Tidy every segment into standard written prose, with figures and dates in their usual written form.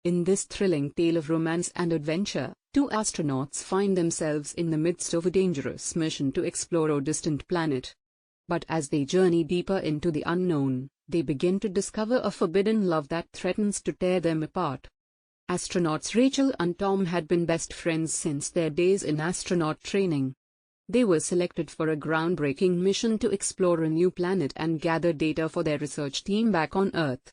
In this thrilling tale of romance and adventure, two astronauts find themselves in the midst of a dangerous mission to explore a distant planet. But as they journey deeper into the unknown, they begin to discover a forbidden love that threatens to tear them apart. Astronauts Rachel and Tom had been best friends since their days in astronaut training. They were selected for a groundbreaking mission to explore a new planet and gather data for their research team back on Earth.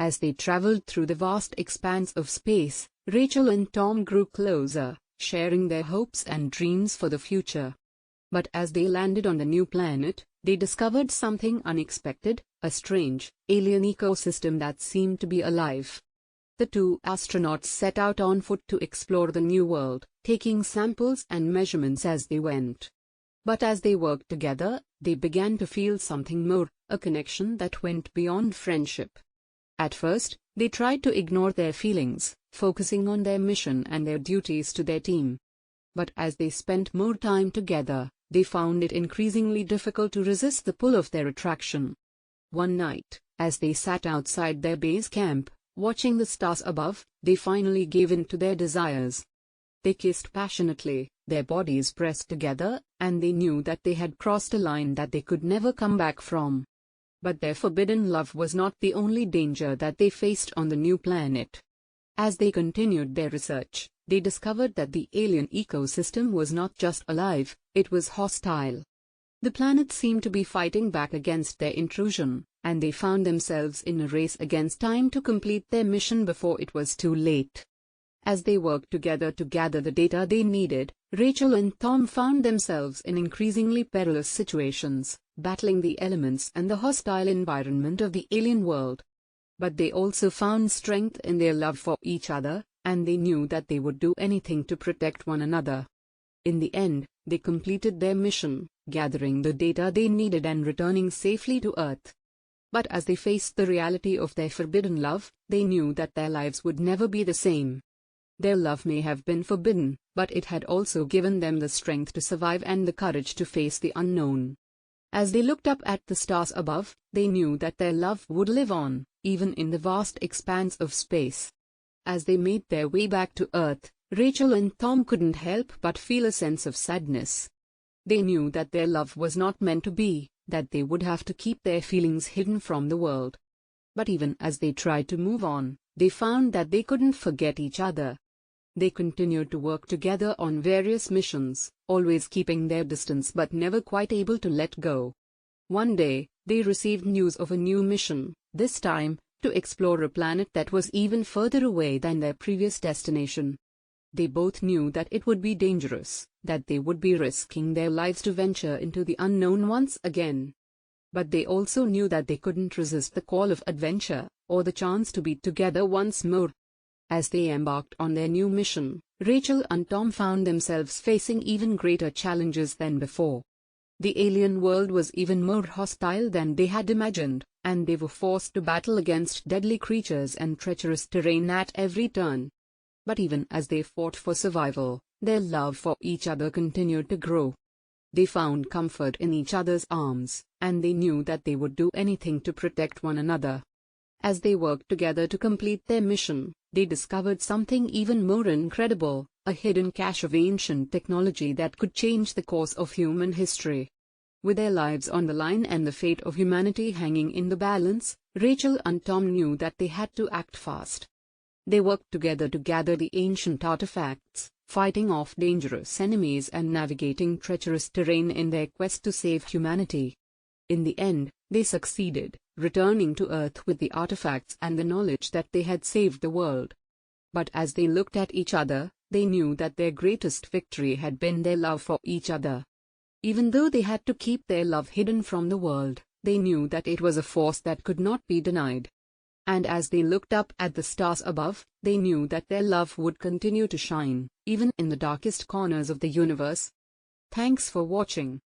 As they traveled through the vast expanse of space, Rachel and Tom grew closer, sharing their hopes and dreams for the future. But as they landed on the new planet, they discovered something unexpected, a strange, alien ecosystem that seemed to be alive. The two astronauts set out on foot to explore the new world, taking samples and measurements as they went. But as they worked together, they began to feel something more, a connection that went beyond friendship. At first, they tried to ignore their feelings, focusing on their mission and their duties to their team. But as they spent more time together, they found it increasingly difficult to resist the pull of their attraction. One night, as they sat outside their base camp, watching the stars above, they finally gave in to their desires. They kissed passionately, their bodies pressed together, and they knew that they had crossed a line that they could never come back from. But their forbidden love was not the only danger that they faced on the new planet. As they continued their research, they discovered that the alien ecosystem was not just alive, it was hostile. The planet seemed to be fighting back against their intrusion, and they found themselves in a race against time to complete their mission before it was too late. As they worked together to gather the data they needed, Rachel and Tom found themselves in increasingly perilous situations, battling the elements and the hostile environment of the alien world. But they also found strength in their love for each other, and they knew that they would do anything to protect one another. In the end, they completed their mission, gathering the data they needed and returning safely to Earth. But as they faced the reality of their forbidden love, they knew that their lives would never be the same. Their love may have been forbidden, but it had also given them the strength to survive and the courage to face the unknown. As they looked up at the stars above, they knew that their love would live on, even in the vast expanse of space. As they made their way back to Earth, Rachel and Tom couldn't help but feel a sense of sadness. They knew that their love was not meant to be, that they would have to keep their feelings hidden from the world. But even as they tried to move on, they found that they couldn't forget each other. They continued to work together on various missions, always keeping their distance but never quite able to let go. One day, they received news of a new mission, this time, to explore a planet that was even further away than their previous destination. They both knew that it would be dangerous, that they would be risking their lives to venture into the unknown once again. But they also knew that they couldn't resist the call of adventure, or the chance to be together once more. As they embarked on their new mission, Rachel and Tom found themselves facing even greater challenges than before. The alien world was even more hostile than they had imagined, and they were forced to battle against deadly creatures and treacherous terrain at every turn. But even as they fought for survival, their love for each other continued to grow. They found comfort in each other's arms, and they knew that they would do anything to protect one another. As they worked together to complete their mission, they discovered something even more incredible, a hidden cache of ancient technology that could change the course of human history. With their lives on the line and the fate of humanity hanging in the balance, Rachel and Tom knew that they had to act fast. They worked together to gather the ancient artifacts, fighting off dangerous enemies and navigating treacherous terrain in their quest to save humanity. In the end, they succeeded, returning to Earth with the artifacts and the knowledge that they had saved the world. But as they looked at each other, they knew that their greatest victory had been their love for each other. Even though they had to keep their love hidden from the world, they knew that it was a force that could not be denied. And as they looked up at the stars above, they knew that their love would continue to shine, even in the darkest corners of the universe. Thanks for watching.